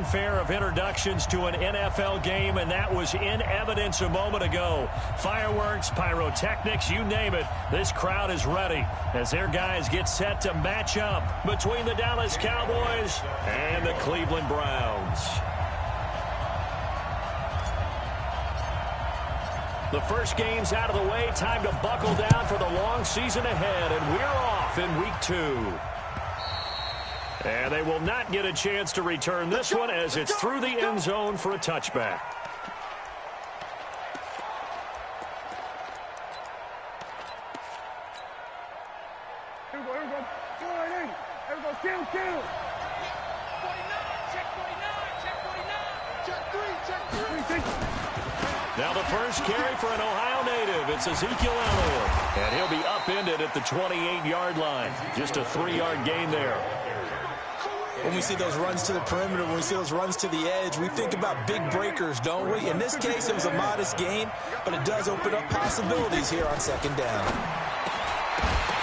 fanfare of introductions to an NFL game, and that was in evidence a moment ago. Fireworks, pyrotechnics, you name it. This crowd is ready as their guys get set to match up between the Dallas Cowboys and the Cleveland Browns. The first game's out of the way. Time to buckle down for the long season ahead, and we're off in week 2. And they will not get a chance to return this one as it's through the end zone for a touchback. Here we go. Go right in. Here we go. Kill. 49, check 49, check 49. Check 3. Now the first carry for an Ohio native. It's Ezekiel Elliott. And he'll be upended at the 28-yard line. Just a 3-yard gain there. When we see those runs to the perimeter, when we see those runs to the edge, we think about big breakers, don't we? In this case, it was a modest gain, but it does open up possibilities here on second down.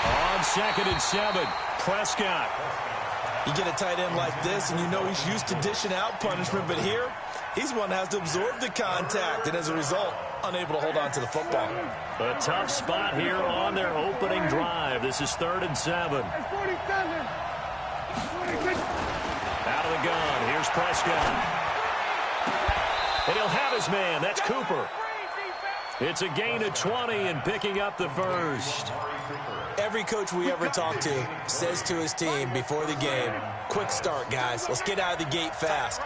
On 2nd and 7, Prescott. You get a tight end like this, and you know he's used to dishing out punishment, but here, he's one that has to absorb the contact, and as a result, unable to hold on to the football. A tough spot here on their opening drive. This is 3rd and 7. Out of the gun, here's Prescott. And he'll have his man, that's Cooper. It's a gain of 20 and picking up the first. Every coach we ever talk to says to his team before the game, quick start, guys. Let's get out of the gate fast.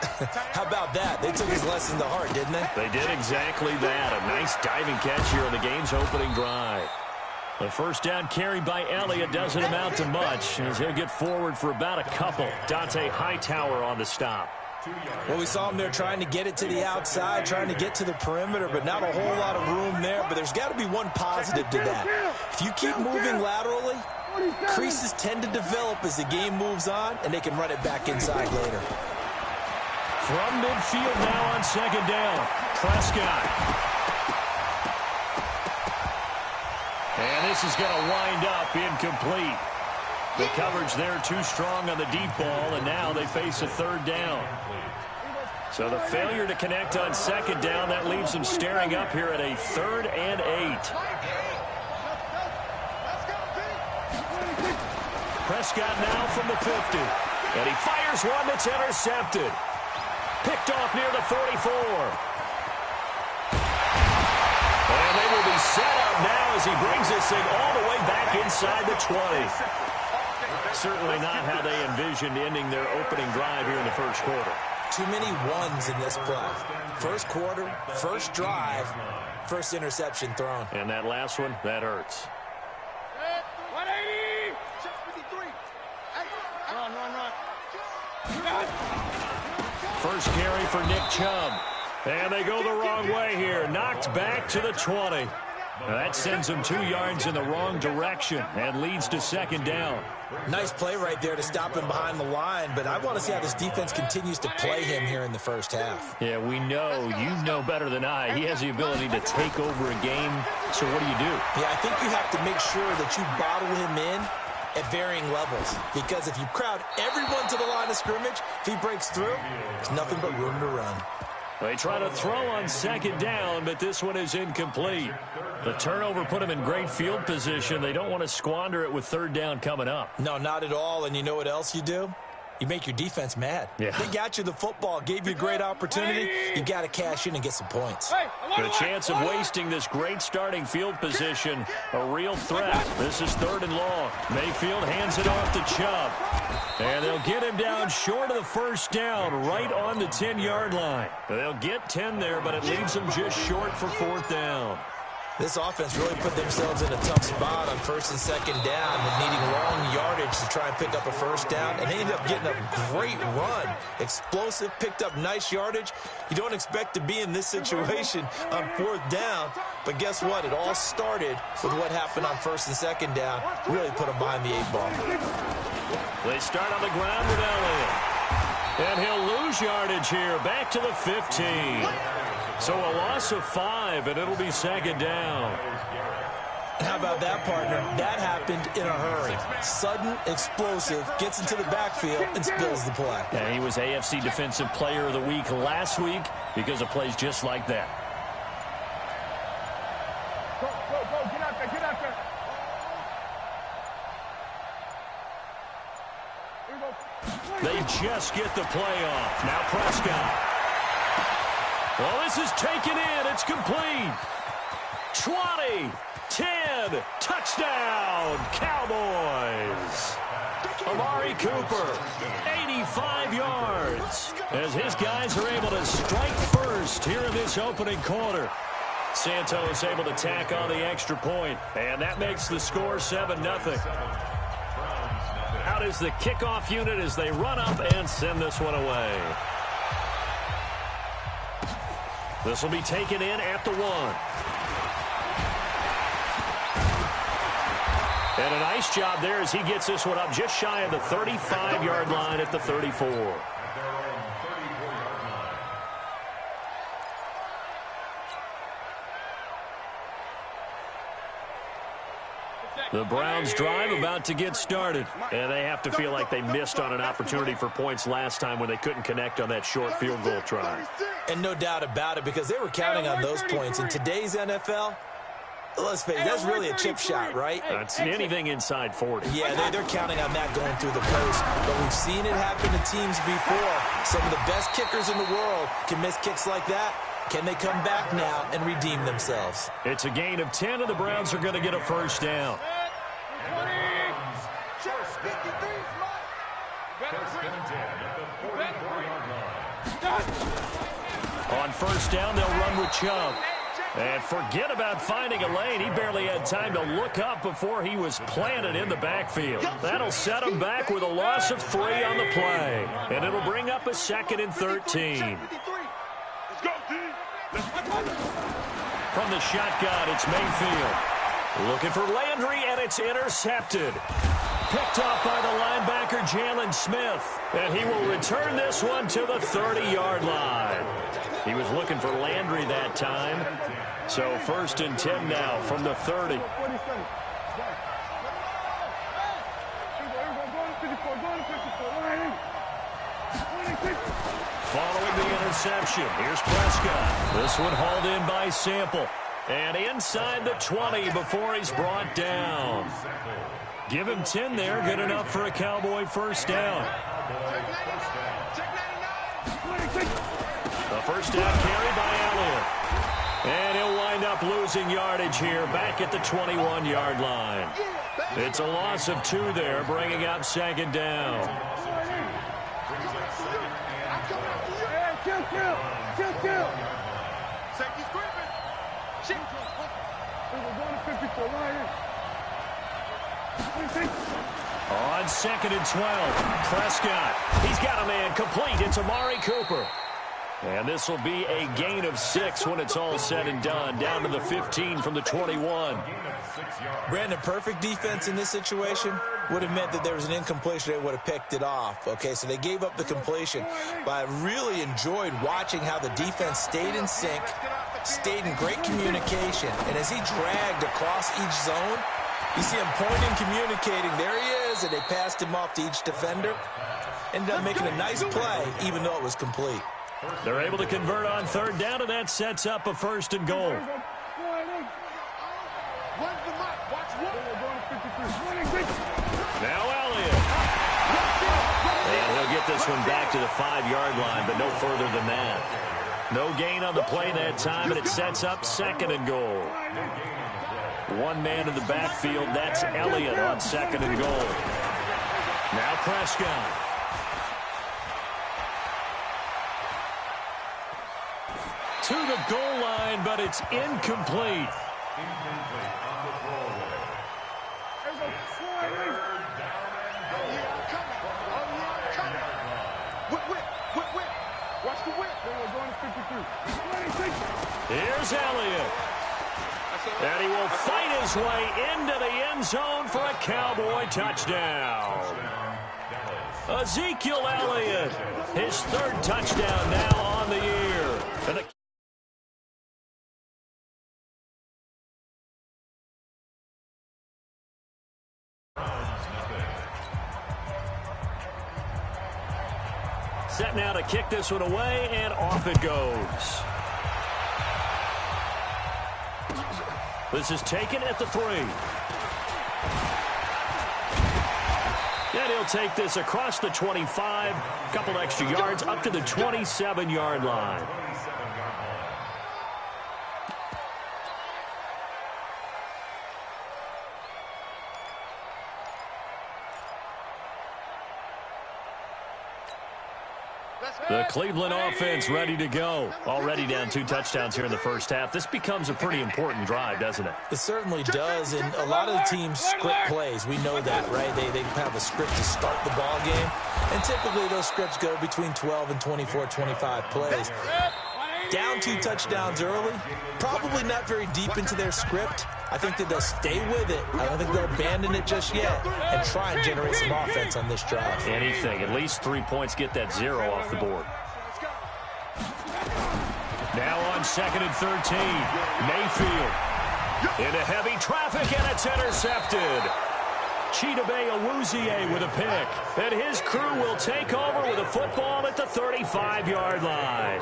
How about that? They took his lesson to heart, didn't they? They did exactly that. A nice diving catch here on the game's opening drive. The first down carry by Elliott doesn't amount to much as he'll get forward for about a couple. Dante Hightower on the stop. Well, we saw him there trying to get it to the outside, trying to get to the perimeter, but not a whole lot of room there. But there's got to be one positive to that. If you keep moving laterally, creases tend to develop as the game moves on, and they can run it back inside later. From midfield now on 2nd down, Prescott. And this is going to wind up incomplete. The coverage there too strong on the deep ball, and now they face a 3rd down. So the failure to connect on 2nd down, that leaves them staring up here at a 3rd and 8. Prescott now from the 50. And he fires one that's intercepted. Picked off near the 44. And they will be set up now as he brings this thing all the way back inside the 20. Certainly not how they envisioned ending their opening drive here in the first quarter. Too many ones in this play. First quarter, first drive, first interception thrown. And that last one, that hurts. 180! 53. Run. First carry for Nick Chubb. And they go the wrong way here. Knocked back to the 20. Now that sends him 2 yards in the wrong direction and leads to 2nd down. Nice play right there to stop him behind the line, but I want to see how this defense continues to play him here in the first half. Yeah, we know. You know better than I. He has the ability to take over a game. So what do you do? Yeah, I think you have to make sure that you bottle him in at varying levels, because if you crowd everyone to the line of scrimmage, if he breaks through, there's nothing but room to run. They try to throw on 2nd down, but this one is incomplete. The turnover put them in great field position. They don't want to squander it with 3rd down coming up. No, not at all. And you know what else you do? You make your defense mad. Yeah. They got you the football, gave you a great opportunity. You got to cash in and get some points. The chance of wasting this great starting field position, a real threat. This is 3rd and long. Mayfield hands it off to Chubb. And they'll get him down short of the first down, right on the 10-yard line. They'll get 10 there, but it leaves them just short for 4th down. This offense really put themselves in a tough spot on 1st and 2nd down and needing long yardage to try and pick up a first down. And they ended up getting a great run. Explosive, picked up nice yardage. You don't expect to be in this situation on 4th down. But guess what? It all started with what happened on 1st and 2nd down. Really put them behind the 8 ball. They start on the ground with Elliott. And he'll lose yardage here, back to the 15. So a loss of 5, and it'll be 2nd down. How about that, partner? That happened in a hurry. Sudden, explosive, gets into the backfield and spills the play. Yeah, he was AFC Defensive Player of the Week last week because of plays just like that. Go, get out there, get out there. Here we go. They just get the play off. Now Prescott. Well, this is taken in. It's complete. 20, 10, touchdown, Cowboys. Amari Cooper, 85 yards, as his guys are able to strike first here in this opening quarter. Santos able to tack on the extra point, and that makes the score 7-0. Out is the kickoff unit as they run up and send this one away. This will be taken in at the 1. And a nice job there as he gets this one up just shy of the 35-yard line at the 34. The Browns drive about to get started, and they have to feel like they missed on an opportunity for points last time when they couldn't connect on that short field goal try. And no doubt about it, because they were counting on those points. In today's NFL, let's face it, that's really a chip shot, right? That's anything inside 40. Yeah, they're counting on that going through the post. But we've seen it happen to teams before. Some of the best kickers in the world can miss kicks like that. Can they come back now and redeem themselves? It's a gain of 10, and the Browns are going to get a first down. On first down, they'll run with Chubb. And forget about finding a lane. He barely had time to look up before he was planted in the backfield. That'll set him back with a loss of 3 on the play. And it'll bring up a 2nd and 13. From the shotgun, it's Mayfield. Looking for Landry, and it's intercepted. Picked off by the linebacker, Jalen Smith. And he will return this one to the 30-yard line. He was looking for Landry that time. So 1st and 10 now from the 30. Following the interception, here's Prescott. This one hauled in by Sample. And inside the 20 before he's brought down. Give him 10 there, good enough for a Cowboy first down. The first down carry by Elliott. And he'll wind up losing yardage here back at the 21-yard line. It's a loss of 2 there, bringing up 2nd down. Kill. On 2nd and 12, Prescott. He's got a man complete. It's Amari Cooper. And this will be a gain of 6 when it's all said and done. Down to the 15 from the 21. Brandon, perfect defense in this situation would have meant that there was an incompletion. They would have picked it off. Okay, so they gave up the completion. But I really enjoyed watching how the defense stayed in sync, stayed in great communication. And as he dragged across each zone, you see him pointing, communicating. There he is, and they passed him off to each defender. Ended up making a nice play, even though it was complete. They're able to convert on 3rd down, and that sets up a 1st and goal. Now Elliott. And he'll get this one back to the 5-yard line, but no further than that. No gain on the play that time, and it sets up 2nd and goal. One man in the backfield, that's Elliott on 2nd and goal. Now Prescott. To the goal line, but it's incomplete. Here's Elliott. And he will fight his way into the end zone for a Cowboy touchdown. Ezekiel Elliott, his 3rd touchdown now on the year. And the kick this one away, and off it goes. This is taken at the 3. And he'll take this across the 25, a couple extra yards up to the 27-yard line. The Cleveland offense ready to go. Already down 2 touchdowns here in the first half. This becomes a pretty important drive, doesn't it? It certainly does, and a lot of the teams script plays. We know that, right? They have a script to start the ball game, and typically those scripts go between 12 and 24, 25 plays. Down 2 touchdowns early, probably not very deep into their script. I think that they'll stay with it. I don't think they'll abandon it just yet and try and generate some offense on this drive. Anything. At least 3 points, get that 0 off the board. Now on 2nd and 13. Mayfield into heavy traffic, and it's intercepted. Chidobe Awuzie with a pick. And his crew will take over with a football at the 35-yard line.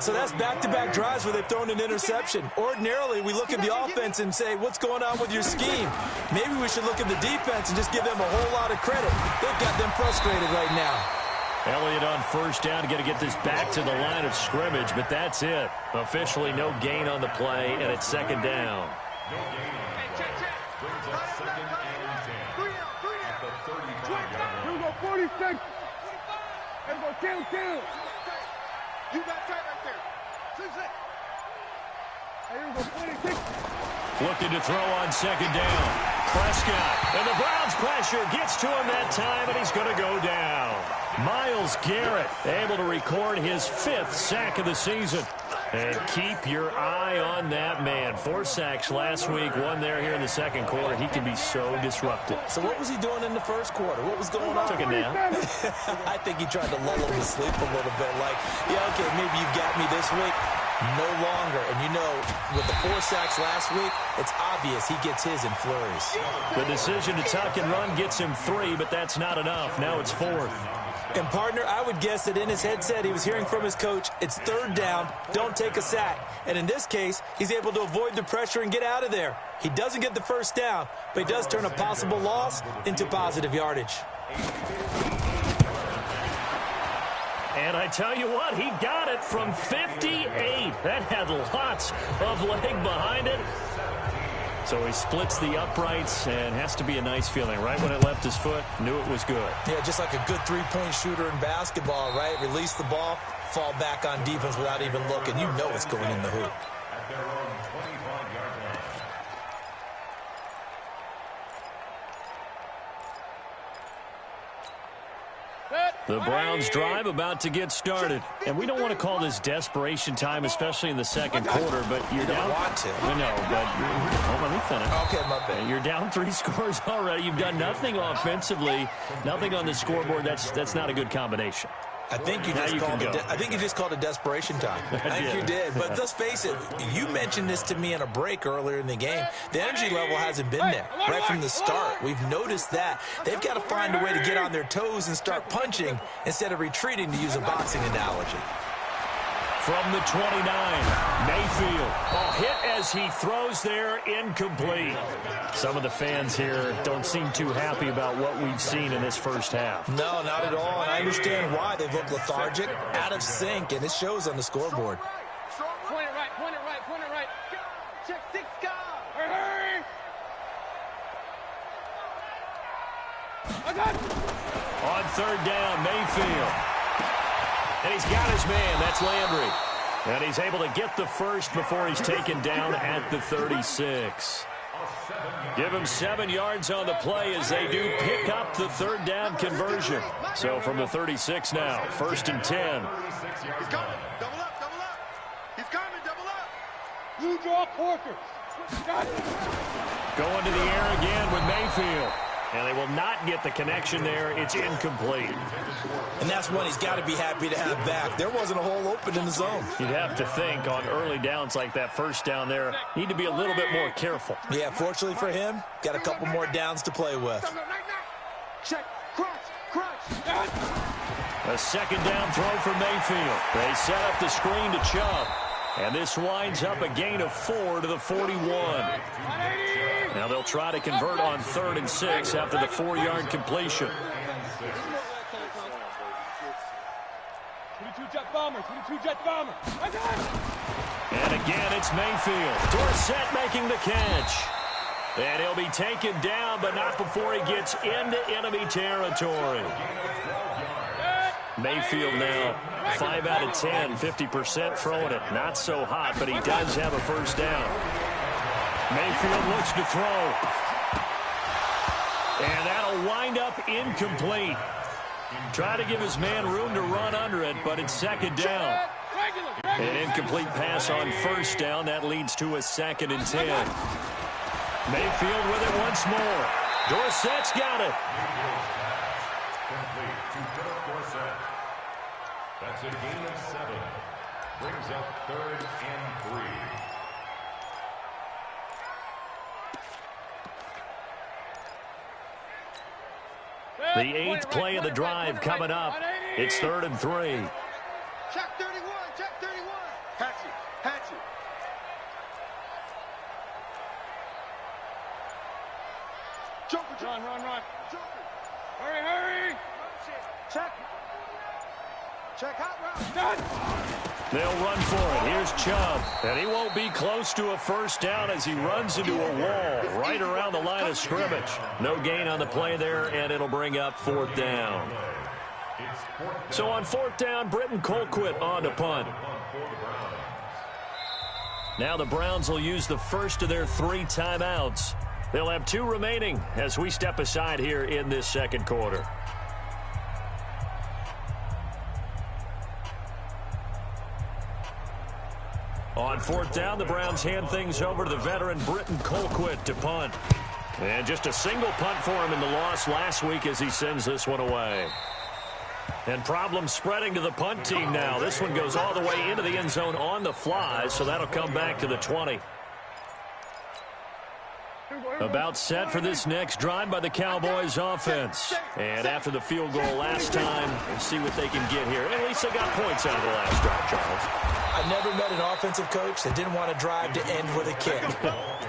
So that's back-to-back drives where they've thrown an interception. Ordinarily, we look at the offense and say, what's going on with your scheme? Maybe we should look at the defense and just give them a whole lot of credit. They've got them frustrated right now. Elliott on first down, got to get this back to the line of scrimmage, but that's it. Officially no gain on the play, and it's 2nd down. Here we go, 46. Here we go, kill. You got tight right there. 6. Here we go, 26. Looking to throw on 2nd down. Prescott, and the Browns pressure gets to him that time, and he's going to go down. Myles Garrett able to record his 5th sack of the season. And keep your eye on that man. 4 sacks last week, 1 there here in the 2nd quarter. He can be so disruptive. So what was he doing in the 1st quarter? What was going on? Took a nap. I think he tried to lull him to sleep a little bit. Like, yeah, okay, maybe you got me this week. No longer. And you know, with the 4 sacks last week, it's obvious he gets his in flurries. The decision to tuck and run gets him 3, but that's not enough. Now it's 4th. And, partner, I would guess that in his headset he was hearing from his coach, it's 3rd down, don't take a sack. And in this case, he's able to avoid the pressure and get out of there. He doesn't get the 1st down, but he does turn a possible loss into positive yardage. And I tell you what, he got it from 58. That had lots of leg behind it. So he splits the uprights, and has to be a nice feeling. Right when it left his foot, knew it was good. Yeah, just like a good 3-point shooter in basketball, right? Release the ball, fall back on defense without even looking. You know it's going in the hoop. The Browns drive about to get started. And we don't want to call this desperation time, especially in the 2nd quarter, but you're down. Want to. I know, but let me finish. Okay, my bad. You're down 3 scores already. You've done nothing offensively, nothing on the scoreboard. That's not a good combination. I think you just called it desperation time. I think you did. But let's face it, you mentioned this to me in a break earlier in the game. The energy level hasn't been there right from the start. We've noticed that. They've got to find a way to get on their toes and start punching instead of retreating, to use a boxing analogy. From the 29, Mayfield. Hit as he throws there, incomplete. Some of the fans here don't seem too happy about what we've seen in this first half. No, not at all, and I understand why. They've looked lethargic, out of sync, and it shows on the scoreboard. Point it right. Check 6 guys. Hurry. I got it. On 3rd down, Mayfield. And he's got his man. That's Landry. And he's able to get the first before he's taken down at the 36. Give him 7 yards on the play as they do pick up the 3rd down conversion. So from the 36 now, 1st and 10. He's coming. Double up. He's coming. Double up. You draw Porker. Got it. Going to the air again with Mayfield. And they will not get the connection there. It's incomplete. And that's one he's got to be happy to have back. There wasn't a hole open in the zone. You'd have to think on early downs like that 1st down there, need to be a little bit more careful. Yeah, fortunately for him, got a couple more downs to play with. Check. Crunch. A second down throw for Mayfield. They set up the screen to Chubb. And this winds up a gain of 4 to the 41. Now they'll try to convert on 3rd and 6 after the 4-yard completion. 22-jet bomber, 22-jet bomber. And again, it's Mayfield. Dorsett making the catch. And he'll be taken down, but not before he gets into enemy territory. Mayfield now 5 out of 10, 50% throwing it. Not so hot, but he does have a first down. Mayfield looks to throw. And that'll wind up incomplete. Try to give his man room to run under it, but it's second down. An incomplete pass on first down. That leads to a 2nd and 10. Mayfield with it once more. Dorsett's got it. That's a gain of 7. Brings up 3rd and 3. The 8th play of the drive coming up. It's 3rd and 3. Check 31, check 31. Patch it, patch it. Joker, run. Joker. Hurry. Check. Check out route. Done. They'll run for it. Here's Chubb. And he won't be close to a first down as he runs into a wall right around the line of scrimmage. No gain on the play there, and it'll bring up 4th down. So on 4th down, Britton Colquitt on to punt. Now the Browns will use the first of their 3 timeouts. They'll have 2 remaining as we step aside here in this second quarter. On 4th down, the Browns hand things over to the veteran Britton Colquitt to punt. And just a single punt for him in the loss last week as he sends this one away. And problems spreading to the punt team now. This one goes all the way into the end zone on the fly, so that'll come back to the 20. About set for this next drive by the Cowboys offense. And after the field goal last time, we'll see what they can get here. At least they got points out of the last drive, Charles. I've never met an offensive coach that didn't want to drive to end with a kick.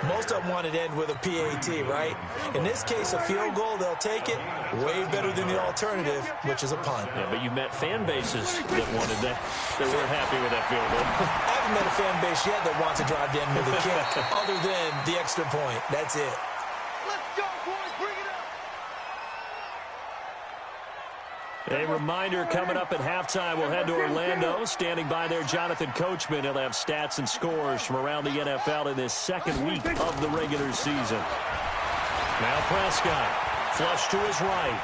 Most of them wanted to end with a PAT, right? In this case, a field goal, they'll take it. Way better than the alternative, which is a punt. Yeah, but you've met fan bases that wanted that were happy with that field goal. I haven't met a fan base yet that wants to drive to end with a kick, other than the extra point. That's it. Let's go, boys. Bring it up. A reminder coming up at halftime, we'll head to Orlando. Standing by there, Jonathan Coachman. He'll have stats and scores from around the NFL in this second week of the regular season. Now Prescott, flush to his right.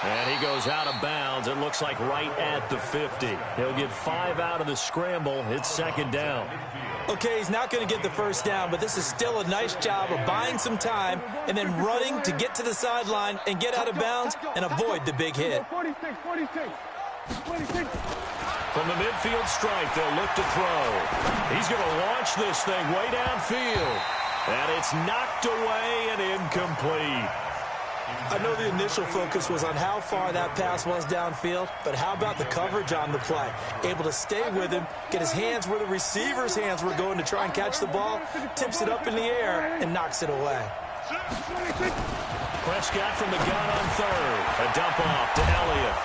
And he goes out of bounds. It looks like right at the 50. He'll get 5 out of the scramble. It's second down. Okay, he's not going to get the first down, but this is still a nice job of buying some time and then running to get to the sideline and get out of bounds and avoid the big hit. 46. From the midfield stripe, they'll look to throw. He's going to launch this thing way downfield. And it's knocked away and incomplete. I know the initial focus was on how far that pass was downfield, but how about the coverage on the play? Able to stay with him, get his hands where the receiver's hands were going to try and catch the ball, tips it up in the air, and knocks it away. Prescott from the gun on 3rd. A dump off to Elliott.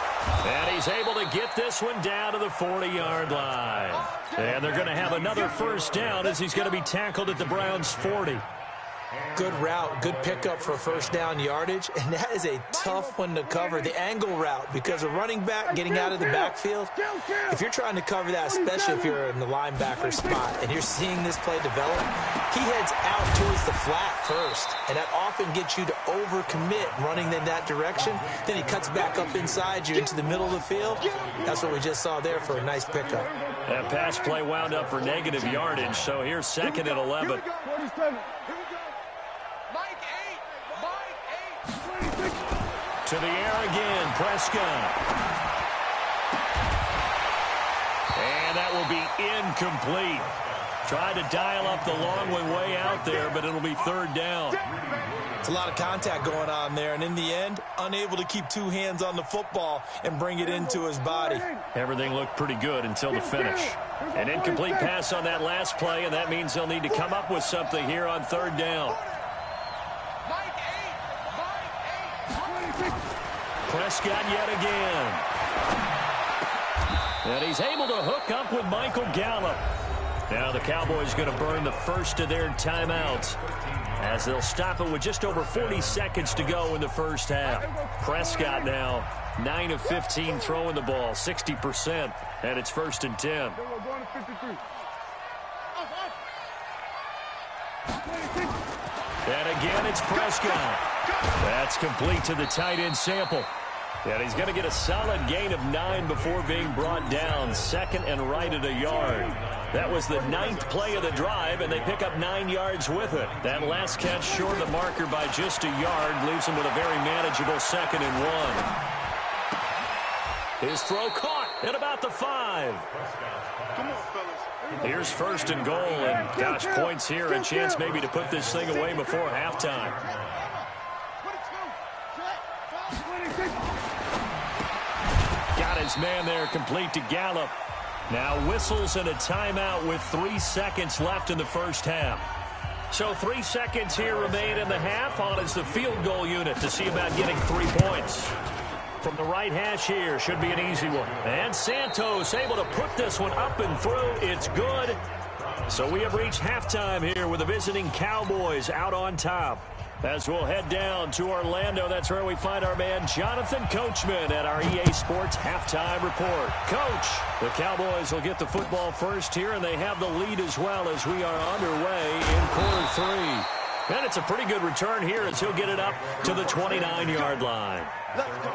And he's able to get this one down to the 40-yard line. And they're going to have another first down as he's going to be tackled at the Browns' 40. Good route, good pickup for first down yardage, and that is a tough one to cover, the angle route, because a running back getting out of the backfield, if you're trying to cover that, especially if you're in the linebacker spot, and you're seeing this play develop, he heads out towards the flat first, and that often gets you to overcommit running in that direction. Then he cuts back up inside you into the middle of the field. That's what we just saw there for a nice pickup. That pass play wound up for negative yardage, so here's 2nd and 11. To the air again, Prescott. And that will be incomplete. Tried to dial up the long one way out there, but it'll be third down. It's a lot of contact going on there, and in the end, unable to keep two hands on the football and bring it into his body. Everything looked pretty good until the finish. An incomplete pass on that last play, and that means they'll need to come up with something here on third down. Prescott yet again. And he's able to hook up with Michael Gallup. Now the Cowboys going to burn the first of their timeouts as they'll stop it with just over 40 seconds to go in the first half. Prescott now 9 of 15 throwing the ball, 60%, and it's 1st and 10. And again, it's Prescott. That's complete to the tight end Sample. And he's going to get a solid gain of 9 before being brought down. 2nd and right at a yard. That was the 9th play of the drive, and they pick up 9 yards with it. That last catch short of the marker by just a yard leaves them with a very manageable 2nd and 1. His throw caught at about the 5. Here's 1st and goal, and gosh, points here, a chance maybe to put this thing away before halftime. Got his man there, complete to Gallup. Now whistles and a timeout with 3 seconds left in the first half. So 3 seconds here remain in the half. On is the field goal unit to see about getting 3 points. From the right hash here, should be an easy one. And Santos able to put this one up and through. It's good. So we have reached halftime here with the visiting Cowboys out on top. As we'll head down to Orlando, that's where we find our man Jonathan Coachman at our EA Sports Halftime Report. Coach, the Cowboys will get the football first here, and they have the lead as well as we are underway in quarter 3. And it's a pretty good return here as he'll get it up to the 29-yard line. Let's go.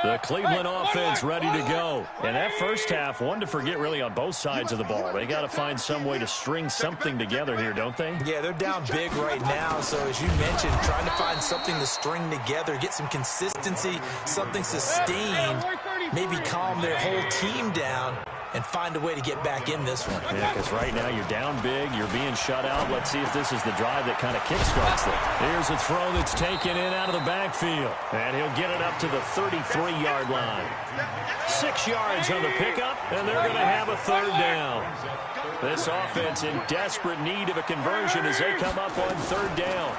The Cleveland offense ready to go. And that first half, one to forget really on both sides of the ball. They got to find some way to string something together here, don't they? Yeah, they're down big right now. So as you mentioned, trying to find something to string together, get some consistency, something sustained, maybe calm their whole team down and find a way to get back in this one. Yeah, because right now you're down big, you're being shut out. Let's see if this is the drive that kind of kickstarts them. Here's a throw that's taken in out of the backfield. And he'll get it up to the 33-yard line. 6 yards on the pickup, and they're going to have a third down. This offense in desperate need of a conversion as they come up on third down.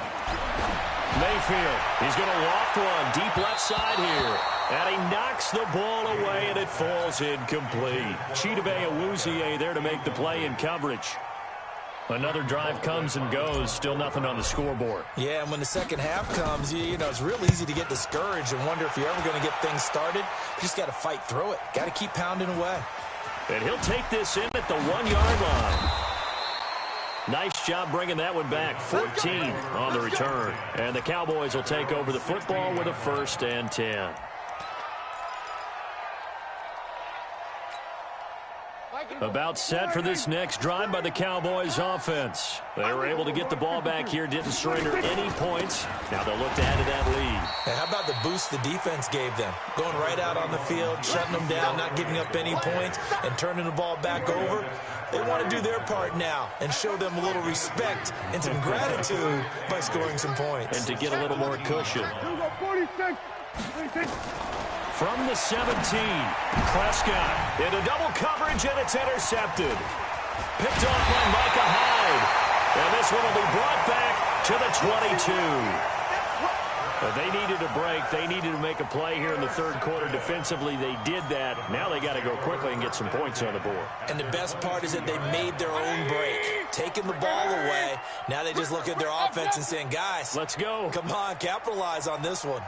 Mayfield, he's going to loft one deep left side here. And he knocks the ball away, and it falls incomplete. Chidobe Awuzie there to make the play in coverage. Another drive comes and goes. Still nothing on the scoreboard. Yeah, and when the second half comes, you know, it's real easy to get discouraged and wonder if you're ever going to get things started. You just got to fight through it. Got to keep pounding away. And he'll take this in at the 1-yard line. Nice job bringing that one back. 14 on the return. And the Cowboys will take over the football with a 1st and 10. About set for this next drive by the Cowboys offense. They were able to get the ball back here, didn't surrender any points. Now they'll look to add to that lead. Hey, how about the boost the defense gave them? Going right out on the field, shutting them down, not giving up any points, and turning the ball back over. They want to do their part now and show them a little respect and some gratitude by scoring some points. And to get a little more cushion. From the 17, Prescott into double coverage, and it's intercepted. Picked off by Micah Hyde. And this one will be brought back to the 22. But they needed a break. They needed to make a play here in the third quarter. Defensively, they did that. Now they got to go quickly and get some points on the board. And the best part is that they made their own break, taking the ball away. Now they just look at their offense and saying, guys, let's go. Come on, capitalize on this one.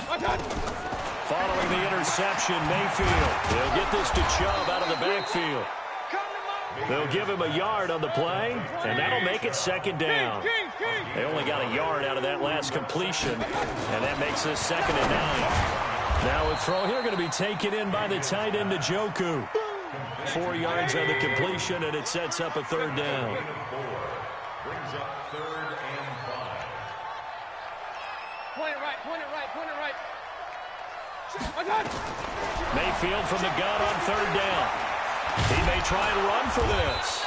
Following the interception, Mayfield. They'll get this to Chubb out of the backfield. They'll give him a yard on the play, and that'll make it 2nd down. They only got a yard out of that last completion, and that makes this 2nd and 9. Now a throw here going to be taken in by the tight end Njoku. 4 yards on the completion, and it sets up a 3rd down. Brings up 3rd and 5. Point it right, point it right, point it right. Mayfield from the gun on third down. He may try and run for this.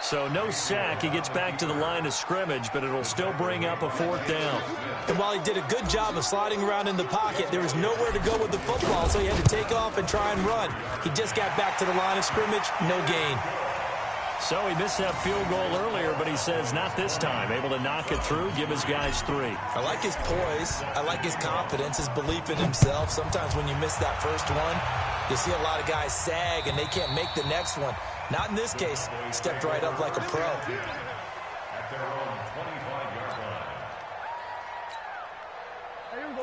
So no sack. He gets back to the line of scrimmage, but it'll still bring up a fourth down. And while he did a good job of sliding around in the pocket, there was nowhere to go with the football, so he had to take off and try and run. He just got back to the line of scrimmage, no gain. So he missed that field goal earlier, but he says not this time. Able to knock it through, give his guys 3. I like his poise. I like his confidence, his belief in himself. Sometimes when you miss that first one, you see a lot of guys sag and they can't make the next one. Not in this case. Stepped right up like a pro. At their own 25-yard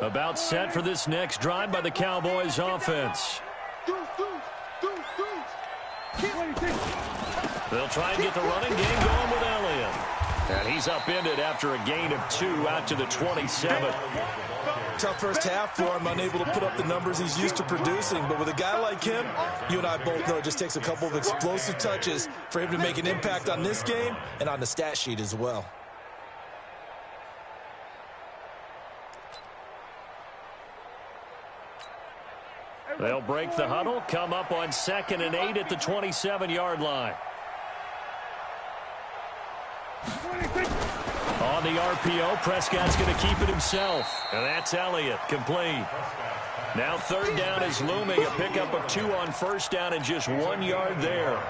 line. About set for this next drive by the Cowboys offense. They'll try and get the running game going with Elliott. And he's upended after a gain of 2 out to the 27. Tough first half for him, unable to put up the numbers he's used to producing. But with a guy like him, you and I both know it just takes a couple of explosive touches for him to make an impact on this game and on the stat sheet as well. They'll break the huddle, come up on 2nd and 8 at the 27-yard line. On the RPO, Prescott's going to keep it himself. And that's Elliott, complete. Now third down is looming, a pickup of 2 on first down and just 1 yard there.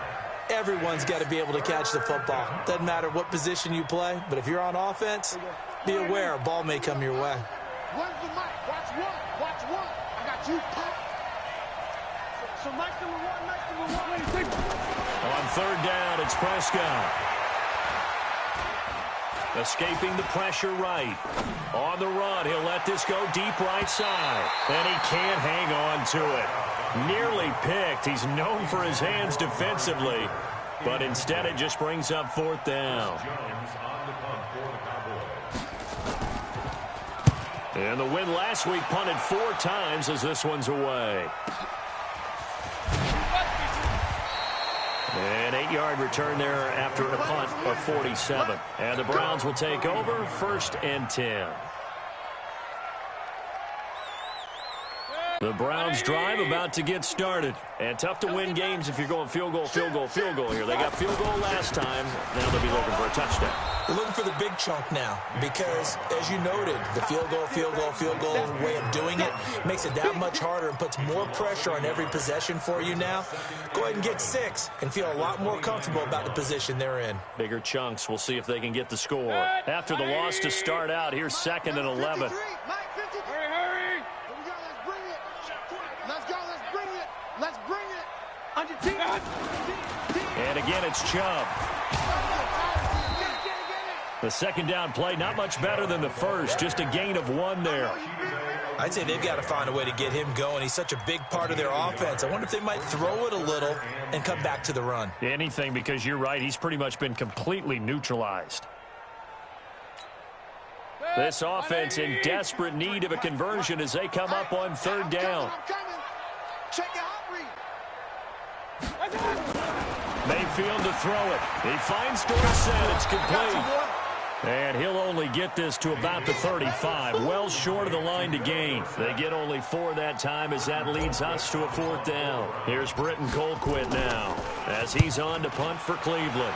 Everyone's got to be able to catch the football. Doesn't matter what position you play, but if you're on offense, be aware a ball may come your way. Where's the mic? Watch one. Watch one. I got you. So mic number 1, mic number 1. On third down, it's Prescott. Escaping the pressure right. On the run, he'll let this go deep right side. And he can't hang on to it. Nearly picked. He's known for his hands defensively. But instead it just brings up fourth down. And the win last week punted 4 times as this one's away. An 8-yard return there after a punt of 47. And the Browns will take over 1st and 10. The Browns drive about to get started. And tough to win games if you're going field goal, field goal, field goal here. They got field goal last time. Now they'll be looking for a touchdown. They're looking for the big chunk now because, as you noted, the field goal way of doing it makes it that much harder and puts more pressure on every possession for you now. Go ahead and get 6 and feel a lot more comfortable about the position they're in. Bigger chunks. We'll see if they can get the score. After the loss to start out, here's 2nd and 11. Hurry. Let's go. Let's bring it. And again, it's Chubb. The second down play, not much better than the first. Just a gain of 1 there. I'd say they've got to find a way to get him going. He's such a big part of their offense. I wonder if they might throw it a little and come back to the run. Anything, because you're right. He's pretty much been completely neutralized. This offense in desperate need of a conversion as they come up on third down. Mayfield to throw it. He finds Dorsett. It's complete. And he'll only get this to about the 35. Well short of the line to gain. They get only 4 that time as that leads us to a 4th down. Here's Britton Colquitt now as he's on to punt for Cleveland.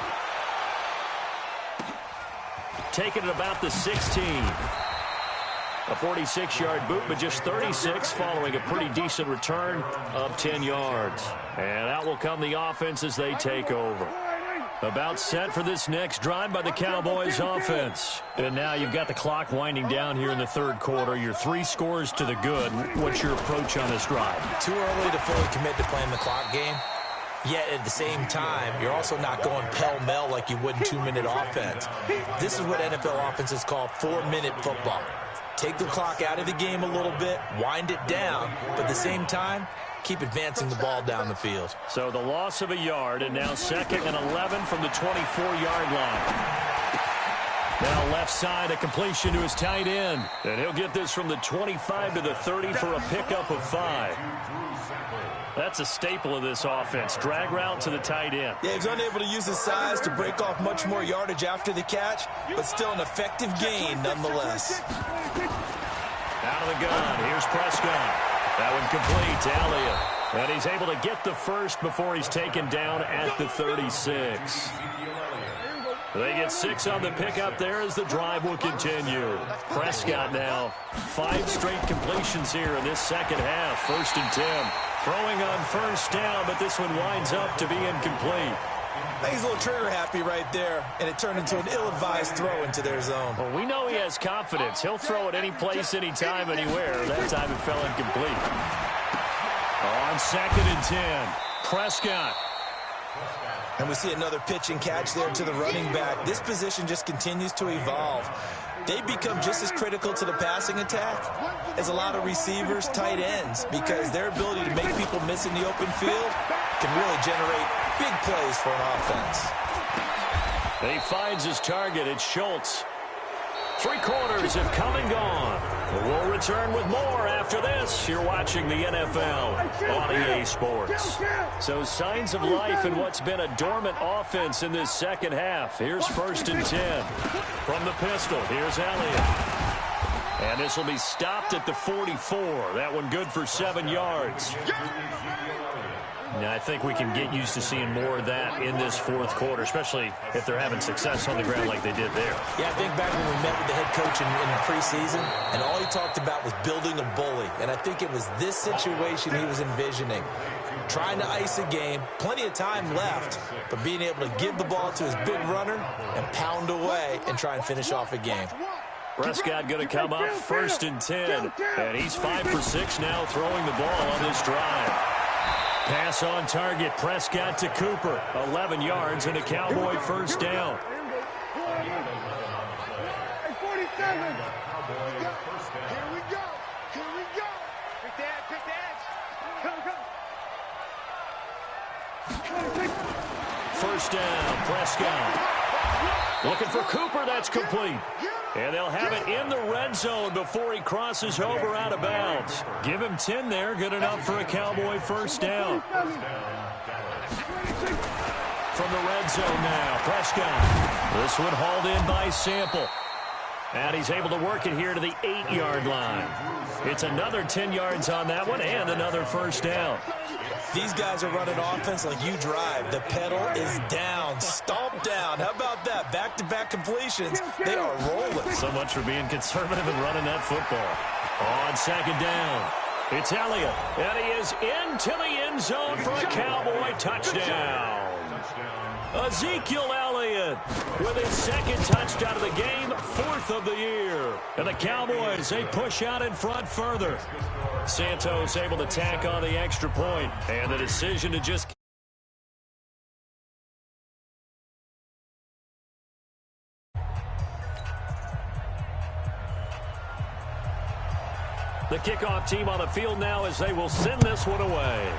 Taking it about the 16. A 46-yard boot, but just 36 following a pretty decent return of 10 yards. And out will come the offense as they take over. About set for this next drive by the Cowboys offense. And now you've got the clock winding down here in the third quarter. You're 3 scores to the good. What's your approach on this drive? Too early to fully commit to playing the clock game. Yet at the same time, you're also not going pell-mell like you would in 2-minute offense. This is what NFL offenses call 4-minute football. Take the clock out of the game a little bit, wind it down, but at the same time, keep advancing the ball down the field. So the loss of a yard, and now 2nd and 11 from the 24-yard line. Now left side, a completion to his tight end. And he'll get this from the 25 to the 30 for a pickup of 5. That's a staple of this offense. Drag route to the tight end. Yeah, he's unable to use his size to break off much more yardage after the catch, but still an effective gain nonetheless. Out of the gun. Here's Prescott. That one complete to Elliott. And he's able to get the first before he's taken down at the 36. They get 6 on the pickup there as the drive will continue. Prescott now, 5 straight completions here in this second half. 1st and 10. Throwing on first down, but this one winds up to be incomplete. I think he's a little trigger happy right there, and it turned into an ill-advised throw into their zone. Well, we know he has confidence. He'll throw it any place, anytime, anywhere. That time it fell incomplete. On 2nd and 10, Prescott. And we see another pitch and catch there to the running back. This position just continues to evolve. They become just as critical to the passing attack as a lot of receivers, tight ends, because their ability to make people miss in the open field can really generate big plays for an offense. He finds his target. It's Schultz. 3 quarters have come and gone. We'll return with more after this. You're watching the NFL on EA Sports. So signs of life in what's been a dormant offense in this second half. Here's 1st and 10. From the pistol, here's Elliott. And this will be stopped at the 44. That one good for 7 yards. Now, I think we can get used to seeing more of that in this 4th quarter, especially if they're having success on the ground like they did there. Yeah, I think back when we met with the head coach in the preseason, and all he talked about was building a bully. And I think it was this situation he was envisioning. Trying to ice a game, plenty of time left, but being able to give the ball to his big runner and pound away and try and finish off a game. Prescott going to come up 1st and 10, and he's 5 for 6 now throwing the ball on this drive. Pass on target, Prescott to Cooper. 11 yards and a Cowboy first down. Hey, 47. Here we go. Here we go. Pick the edge. Pick the edge. Come. First down, Prescott. Looking for Cooper, that's complete. And they'll have it in the red zone before he crosses over out of bounds. Give him 10 there, good enough for a Cowboy first down. From the red zone now, Prescott. This one hauled in by Sample. And he's able to work it here to the 8-yard line. It's another 10 yards on that one and another first down. These guys are running offense like you drive. The pedal is down, stomped down. How about that? Back-to-back completions. They are rolling. So much for being conservative and running that football. On 2nd down, it's Elliott. And he is into the end zone for a Cowboy touchdown. Ezekiel Elliott with his 2nd touchdown of the game, 4th of the year. And the Cowboys, they push out in front further. Santos able to tack on the extra point, and the decision to just... The kickoff team on the field now as they will send this one away.